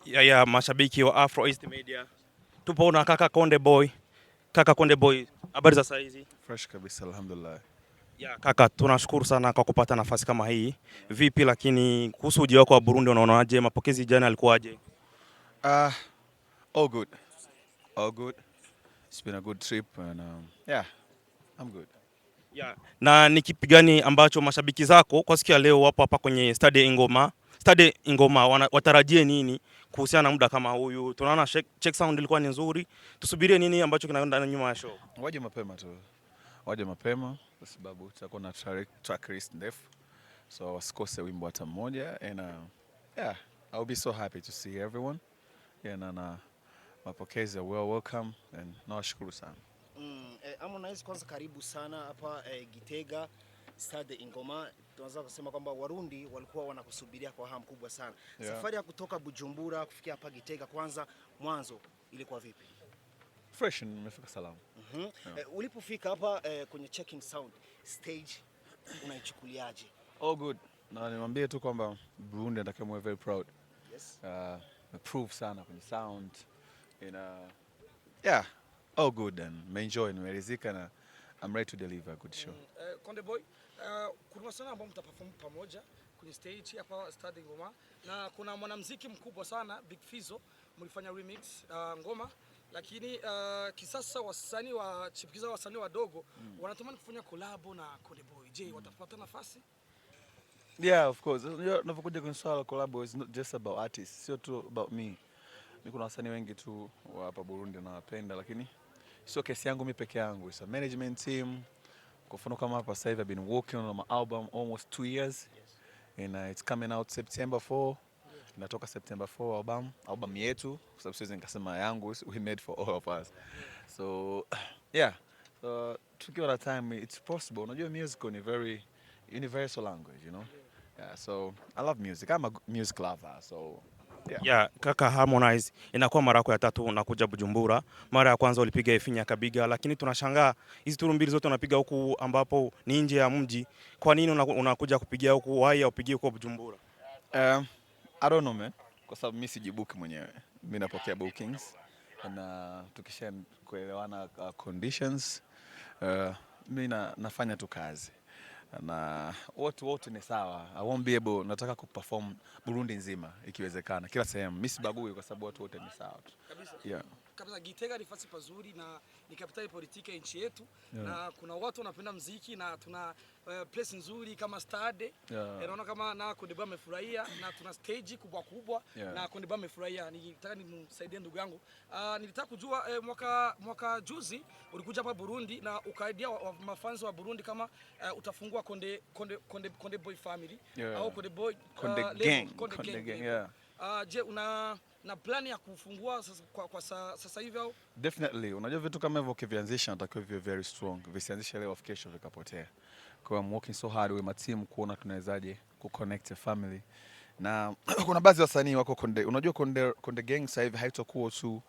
ya mashabiki wa Afro East Media. Tupo na kaka Konde Boy. Kaka Konde Boy, habari za saa hizi? Fresh kabisa, alhamdulillah. Ya kaka, tunashukuru sana kwa kupata nafasi kama hii. Vipi lakini kuhusu ujio wako wa Burundi unaonaje? Mapokezi jana alikuwaje? Uh, all good. All good. It's been a good trip and yeah, I'm good. Ya. Na ni kipi gani ambacho mashabiki zako kwa siku ya leo wapo hapa kwenye Stade Ingoma? Stade Ingoma watarajie nini kuhusiana na muda kama huyu? Tunaona check sound ilikuwa ni nzuri. Tusubirie nini ambacho kinaenda nyuma ya show? Waje mapema tu. Waje mapema kwa sababu tutakuwa na track list ndefu. So wasikose wimbo hata mmoja and yeah, I'll be so happy to see everyone. Yeah, na mapokezi well welcome and nawashukuru sana. Harmonize, kwanza karibu sana hapa Gitega Stade Ingoma. Tunaweza kusema kwamba Warundi walikuwa wanakusubiria kwa hamu kubwa sana. Yeah. Safari ya kutoka Bujumbura kufikia hapa Gitega, kwanza mwanzo ilikuwa vipi? Fresh, nimefika salama. Yeah. Ulipofika hapa kwenye checking sound stage unaichukuliaje? All good. Na nimwambie tu kwamba Burundi anataka mwe very proud. Yes. Prove sana kwenye sound. Yeah, all good and enjoy, nimeridhika na I'm ready to deliver a good show. Konde Boy, kuna sana ambao mtaperform pamoja kwenye stage hapa Stade Ngoma, na kuna mwanamuziki mkubwa sana Big Fizzo mlifanya remix ngoma, lakini kisasa wasanii wa chipukiza, wasanii wadogo wanatamani kufanya collab na Konde Boy. Je, watapata nafasi? Yeah, of course. Unapokuja kwenye swala collab, is not just about artists, sio tu about me. Ni kuna wasanii wengi tu wa hapa Burundi nawapenda, lakini sio kesi yangu mimi peke yangu. It's a management team. Kwa mfano kama hapa sasa hivi I've been working on my album almost 2 years. And it's coming out September 4. Inatoka September 4 album yetu, kwa sababu siwezi nikasema yangu, we made for all of us. So yeah, so tukiwa na time it's possible. Unajua music ni very universal language, you know. Yeah, so I love music. I'm a music lover, so Yeah, kaka Harmonize, inakuwa mara yako ya tatu unakuja Bujumbura. Mara ya kwanza ulipiga Ifinya Kabiga, lakini tunashangaa hizi turu mbili zote unapiga huku ambapo ni nje ya mji. Kwa nini unakuja kupigia huku, why haupigie huko Bujumbura? I don't know man, kwa sababu mimi sijibook mwenyewe. Mimi napokea bookings na tukisha kuelewana conditions, mimi nafanya tu kazi. Na wote ni sawa. I won't be able, nataka kuperform Burundi nzima ikiwezekana, kila sehemu. Mimi sibagui kwa sababu wote ni sawa tu. Kabisa. Yeah. Kabisa, Gitega ni fasi pazuri na ni kapitali politiki ya nchi yetu. Yeah. Na kuna watu wanapenda muziki na tuna place nzuri kama Stade. Yeah. Naona kama na Konde Boy amefurahia na tuna stage kubwa. Yeah. Na Konde Boy amefurahia. Nilitaka nimsaidie ndugu yangu. Nilitaka kujua mwaka juzi ulikuja hapa Burundi na ukaidia mafans wa Burundi kama utafungua Konde Boy family. Yeah. Au Konde Boy Konde gang. Yeah. Je, na plani ya kufungua kwa sasa hivi au? Definitely. Unajua vitu kama hivyo ukivianzisha natakiwa viwe very strong. Visianzishe leo of kesho vikapotea. Kwa I'm working so hard with my team kuona tunawezaje kuconnect a family. Na kuna baadhi ya wasanii wako Konde. Unajua Konde gang sasa hivi haitakuwa tu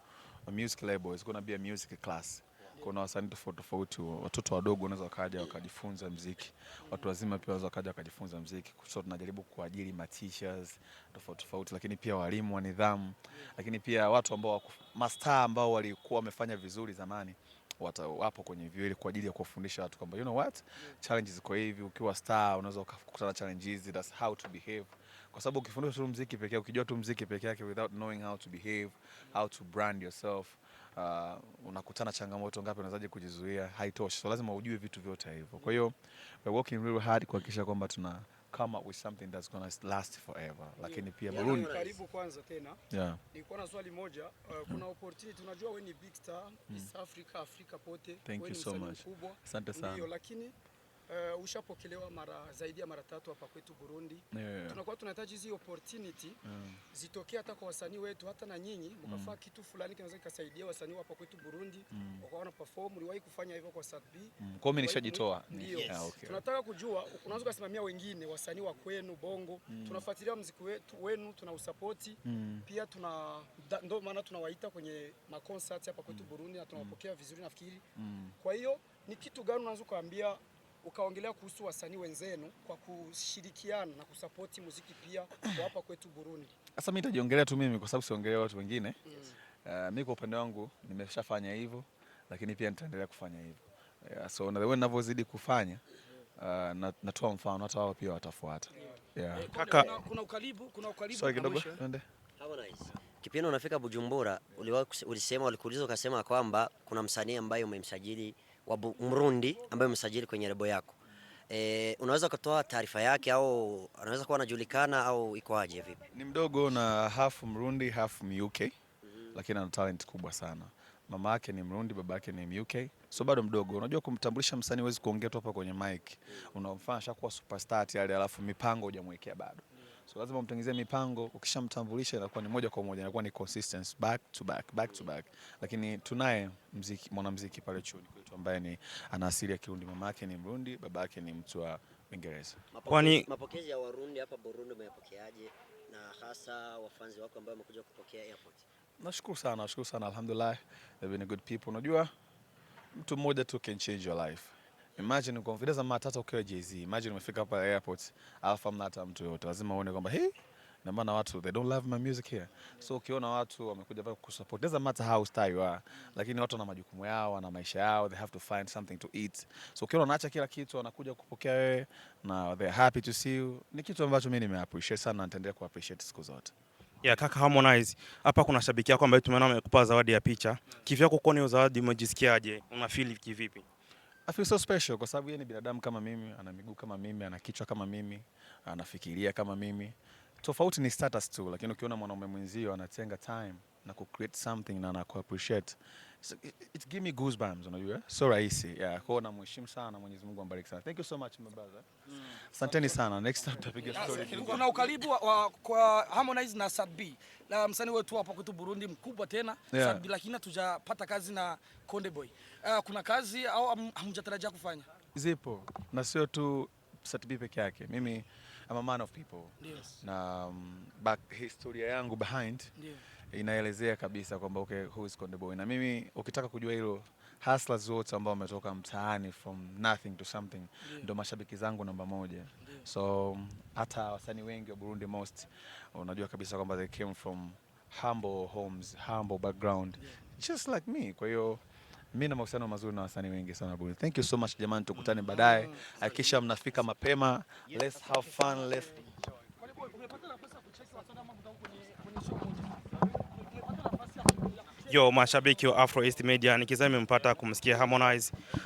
a music label. It's gonna be a music class. Kuna wasanii tofauti, watoto wadogo wanaweza wakaja wakajifunza muziki. Watu wazima pia wanaweza wakaja wakajifunza muziki. So tunajaribu kuajiri ma teachers tofauti, lakini pia walimu wa nidhamu, lakini pia watu ambao mastaa ambao walikuwa wamefanya vizuri zamani wapo kwenye vyuo ili kwa ajili ya kuwafundisha watu kwamba you know what, challenges ziko hivi, ukiwa star unaweza kukutana na challenges, that's how to behave. Kwa sababu ukifundishwa tu muziki pekee, ukijua tu muziki pekee yake without knowing how to behave, how to brand yourself, unakutana changamoto ngapi, unawezaje kujizuia, haitoshi. So lazima ujue vitu vyote hivyo. Kwa hiyo we're working really hard kuhakikisha kwamba tuna come up with something that's going to last forever. Lakini pia Burundi. Karibu kwanza tena. Yeah. Nilikuwa na swali moja, kuna opportunity, tunajua wewe ni big star East Africa pote. Thank you so much. Asante sana. Ndio, lakini ushapokelewa zaidi ya mara 3 hapa kwetu Burundi. Yeah. Tunakuwa tunahitaji hizi opportunity zitokee hata kwa wasanii wetu, hata na nyinyi mkafanya kitu fulani kinaweza kusaidia wasanii hapa kwetu Burundi. Wakaona perform, uliwahi kufanya hivyo kwa Sadbi. Kwa mimi nishajitoa. Ndio. Yeah, okay. Tunataka kujua unaweza kusimamia wengine wasanii wa kwenu Bongo. Tunafuatilia muziki wenu, tunausupport. Pia ndio maana tunawaita kwenye ma concert hapa kwetu Burundi na tunawapokea vizuri nafikiri. Kwa hiyo ni kitu gani unaweza kuambia ukaongelea kuhusu wasanii wenzenu kwa kushirikiana na kusapoti muziki pia kwa hapa kwetu Burundi. Sasa mimi nitajiongelea tu mimi kwa sababu siongelea watu wengine. Mimi kwa upande wangu nimeshafanya hivyo, lakini pia nitaendelea kufanya hivyo. So na the way ninavyozidi kufanya natoa mfano hata wao pia watafuata. Kaka, kuna ukaribu sorry kidogo. Harmonize. Kipindi unafika Bujumbura, ulikuuliza ukasema kwamba kuna msanii ambaye umemsajili wa Mrundi ambaye umemsajili kwenye lebo yako. Unaweza kutoa taarifa yake au anaweza kuwa anajulikana au iko aje vipi? Ni mdogo na half Mrundi half UK, lakini ana talent kubwa sana. Mama yake ni Mrundi, baba yake ni UK. So bado mdogo. Unajua kumtambulisha msanii huwezi kuongea tu hapa kwenye mic. Unamfanya shakuwa superstar tayari alafu mipango hujamwekea bado. So lazima umtengenezee mipango, ukishamtambulisha inakuwa ni moja kwa moja, inakuwa ni consistency back to back. Lakini tunaye mwanamuziki pale chuoni kwetu ambaye ni ana asili ya Kirundi. Mama yake ni Mrundi, baba yake ni mtu wa Uingereza. Mapokezi ya Warundi hapa Burundi umeyapokeaje, na hasa wafanzi wako ambao wamekuja kupokea airport? Nashukuru sana, alhamdulillah. They've been good people. Unajua mtu mmoja tu can change your life. Imagine confidence ama hata ukiwa Jay-Z. Imagine umefika hapa airport, alafu hamna hata mtu yote. Lazima uone kwamba hey, na maana watu they don't love my music here. So ukiona watu wamekuja hapa kusupport, doesn't matter how star you are, lakini watu wana majukumu yao, wana maisha yao, they have to find something to eat. So ukiona unaacha kila kitu wanakuja kupokea wewe na they're happy to see you, ni kitu ambacho mimi nime-appreciate sana na nitaendelea ku-appreciate siku zote. Kaka Harmonize, hapa kuna shabiki yako ambaye tumeona amekupa zawadi ya picha. Kivyako kuona hiyo zawadi umejisikiaje? Una feel kivipi? I feel so special kwa sababu yeye ni binadamu kama mimi, ana miguu kama mimi, ana kichwa kama mimi, anafikiria kama mimi. Tofauti ni status tu, lakini ukiona mwanaume mwenzio anatenga time na ku-create something na anaku-appreciate, it give me goosebumps, unajua? So rahisi. Kwa hiyo namheshimu sana, Mwenyezi Mungu ambariki sana. Thank you so much my brother. Asanteni sana. Next time tutapiga story. Kuna ukaribu kwa Harmonize na Sadbi. La msanii wetu hapa kwetu Burundi mkubwa tena, Sadbi, lakini hatujapata kazi na Konde Boy. Kuna kazi au hamjatarajia kufanya? Zipo. Na sio tu Sadbi peke yake. Mimi I'm a man of people. Yes. Na historia yangu behind inaelezea kabisa kwamba okay, who is Konde Boy. Na mimi ukitaka kujua hilo, hustlers wote ambao wametoka mtaani from nothing to something ndio mashabiki zangu namba moja. So hata wasanii wengi wa Burundi most unajua kabisa kwamba they came from humble homes, humble background, just like me. Kwa hiyo mimi na mahusiano mazuri na wasanii wengi sana Burundi. Thank you so much jamani, tukutane baadaye. Hakikisha mnafika mapema. Let's have fun, let's Mashabiki wa Afro East Media, nikizame mpata kumsikia Harmonize